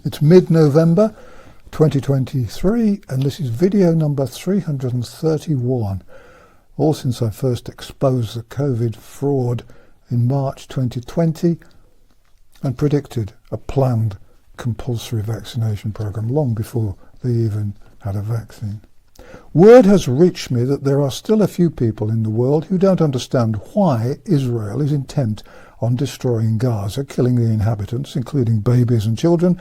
It's mid-November 2023 and this is video number 331, all since I first exposed the COVID fraud in March 2020 and predicted a planned compulsory vaccination program long before they even had a vaccine. Word has reached me that there are still a few people in the world who don't understand why Israel is intent on destroying Gaza, killing the inhabitants, including babies and children,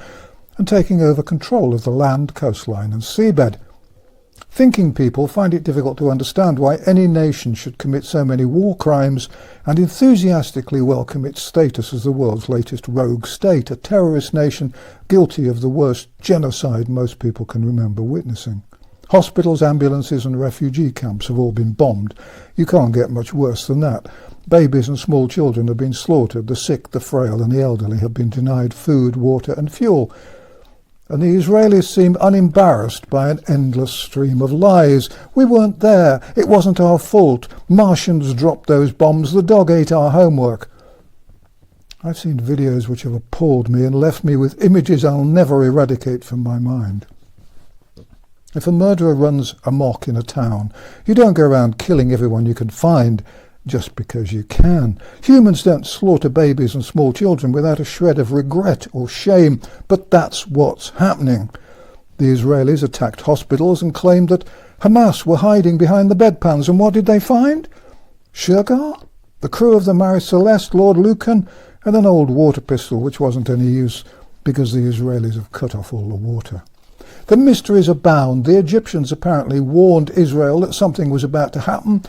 and taking over control of the land, coastline and seabed. Thinking people find it difficult to understand why any nation should commit so many war crimes and enthusiastically welcome its status as the world's latest rogue state, a terrorist nation guilty of the worst genocide most people can remember witnessing. Hospitals, ambulances and refugee camps have all been bombed. You can't get much worse than that. Babies and small children have been slaughtered. The sick, the frail and the elderly have been denied food, water and fuel. And the Israelis seem unembarrassed by an endless stream of lies. We weren't there. It wasn't our fault. Martians dropped those bombs. The dog ate our homework. I've seen videos which have appalled me and left me with images I'll never eradicate from my mind. If a murderer runs amok in a town, you don't go around killing everyone you can find just because you can. Humans don't slaughter babies and small children without a shred of regret or shame, but that's what's happening. The Israelis attacked hospitals and claimed that Hamas were hiding behind the bedpans, and what did they find? Sugar, the crew of the Mary Celeste, Lord Lucan, and an old water pistol which wasn't any use because the Israelis have cut off all the water. The mysteries abound. The Egyptians apparently warned Israel that something was about to happen,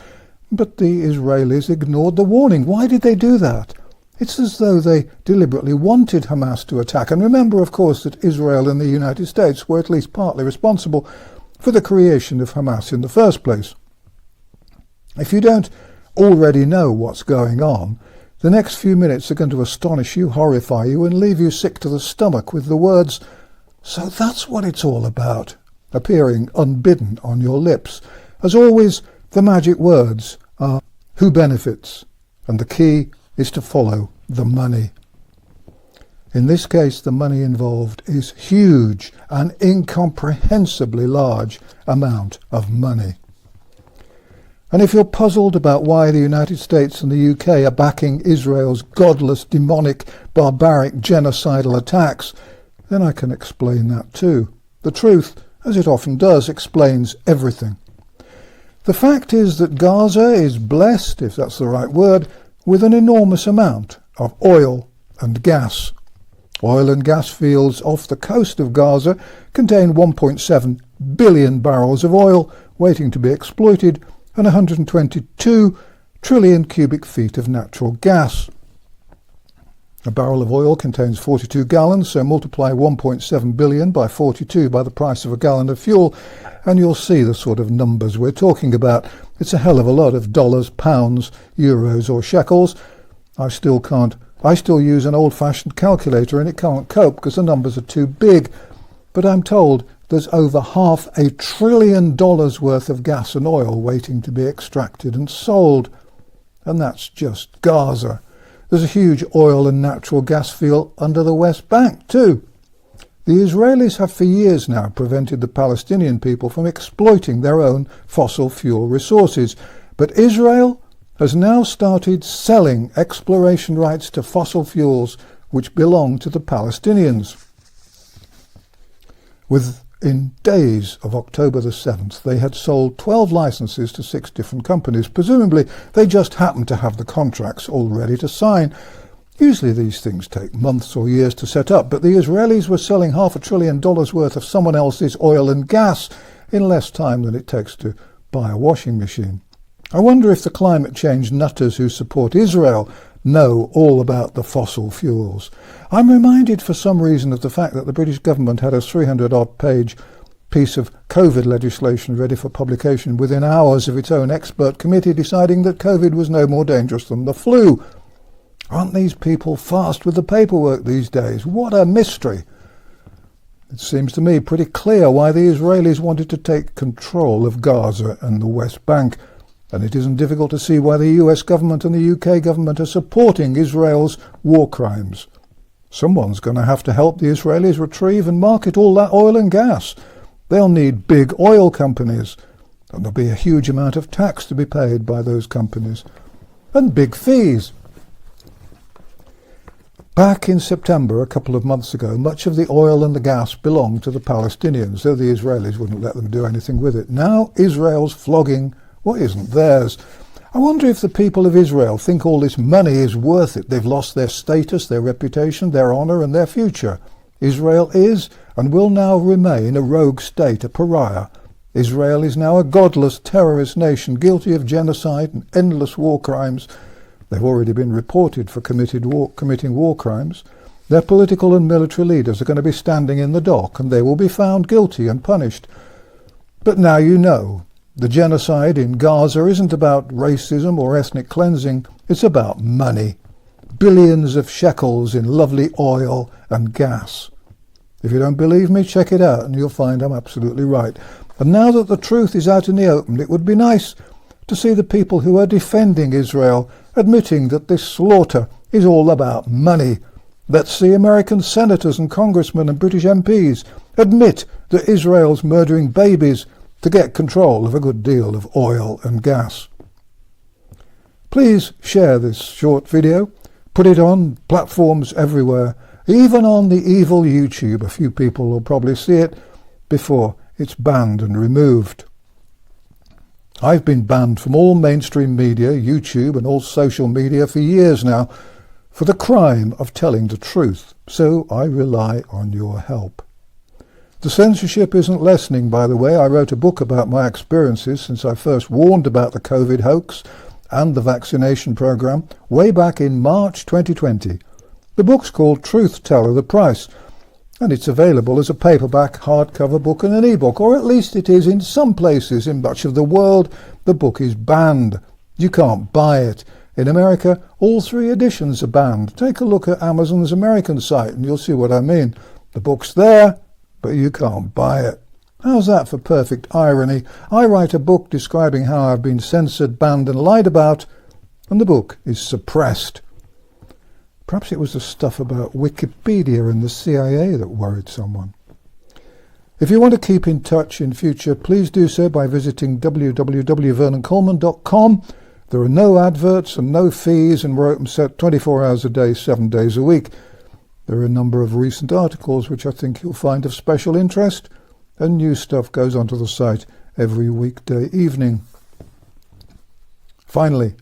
but the Israelis ignored the warning. Why did they do that? It's as though they deliberately wanted Hamas to attack. And remember, of course, that Israel and the United States were at least partly responsible for the creation of Hamas in the first place. If you don't already know what's going on, the next few minutes are going to astonish you, horrify you, and leave you sick to the stomach with the words, "So that's what it's all about," appearing unbidden on your lips. As always, the magic words are who benefits, and the key is to follow the money. In this case, the money involved is huge, an incomprehensibly large amount of money. And if you're puzzled about why the United States and the UK are backing Israel's godless, demonic, barbaric, genocidal attacks, then I can explain that too. The truth, as it often does, explains everything. The fact is that Gaza is blessed, if that's the right word, with an enormous amount of oil and gas. Oil and gas fields off the coast of Gaza contain 1.7 billion barrels of oil waiting to be exploited and 122 trillion cubic feet of natural gas. A barrel of oil contains 42 gallons, so multiply 1.7 billion by 42 by the price of a gallon of fuel, and you'll see the sort of numbers we're talking about. It's a hell of a lot of dollars, pounds, euros or shekels. I still use an old-fashioned calculator and it can't cope because the numbers are too big. But I'm told there's over $500 billion worth of gas and oil waiting to be extracted and sold. And that's just Gaza. There's a huge oil and natural gas field under the West Bank too. The Israelis have for years now prevented the Palestinian people from exploiting their own fossil fuel resources. But Israel has now started selling exploration rights to fossil fuels which belong to the Palestinians. Within days of October the 7th, they had sold 12 licenses to 6 different companies. Presumably, they just happened to have the contracts all ready to sign. Usually these things take months or years to set up, but the Israelis were selling $500 billion worth of someone else's oil and gas in less time than it takes to buy a washing machine. I wonder if the climate change nutters who support Israel know all about the fossil fuels. I'm reminded for some reason of the fact that the British government had a 300-odd page piece of COVID legislation ready for publication within hours of its own expert committee deciding that COVID was no more dangerous than the flu. Aren't these people fast with the paperwork these days? What a mystery. It seems to me pretty clear why the Israelis wanted to take control of Gaza and the West Bank. And it isn't difficult to see why the US government and the UK government are supporting Israel's war crimes. Someone's going to have to help the Israelis retrieve and market all that oil and gas. They'll need big oil companies, and there'll be a huge amount of tax to be paid by those companies, and big fees. Back in September, a couple of months ago, much of the oil and the gas belonged to the Palestinians, though the Israelis wouldn't let them do anything with it. Now Israel's flogging what isn't theirs. I wonder if the people of Israel think all this money is worth it. They've lost their status, their reputation, their honour and their future. Israel is and will now remain a rogue state, a pariah. Israel is now a godless terrorist nation, guilty of genocide and endless war crimes. They've already been reported for committing war crimes. Their political and military leaders are going to be standing in the dock, and they will be found guilty and punished. But now you know. The genocide in Gaza isn't about racism or ethnic cleansing. It's about money. Billions of shekels in lovely oil and gas. If you don't believe me, check it out and you'll find I'm absolutely right. And now that the truth is out in the open, it would be nice to see the people who are defending Israel admitting that this slaughter is all about money. Let's see American senators and congressmen and British MPs admit that Israel's murdering babies to get control of a good deal of oil and gas. Please share this short video, put it on platforms everywhere, even on the evil YouTube. A few people will probably see it before it's banned and removed. I've been banned from all mainstream media, YouTube and all social media for years now for the crime of telling the truth, so I rely on your help. The censorship isn't lessening, by the way. I wrote a book about my experiences since I first warned about the COVID hoax and the vaccination program way back in March 2020. The book's called Truth Teller: The Price, and it's available as a paperback, hardcover book and an ebook, or at least it is in some places. In much of the world, the book is banned. You can't buy it. In America, all 3 editions are banned. Take a look at Amazon's American site and you'll see what I mean. The book's there, but you can't buy it. How's that for perfect irony? I write a book describing how I've been censored, banned and lied about, and the book is suppressed. Perhaps it was the stuff about Wikipedia and the CIA that worried someone. If you want to keep in touch in future, please do so by visiting www.vernoncoleman.com. There are no adverts and no fees, and we're open 24 hours a day, 7 days a week. There are a number of recent articles which I think you'll find of special interest, and new stuff goes onto the site every weekday evening. Finally,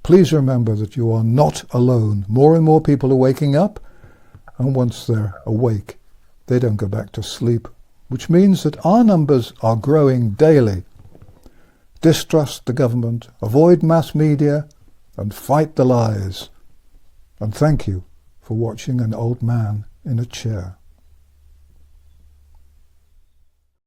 please remember that you are not alone. More and more people are waking up, and once they're awake, they don't go back to sleep, which means that our numbers are growing daily. Distrust the government, avoid mass media, and fight the lies. And thank you for watching an old man in a chair.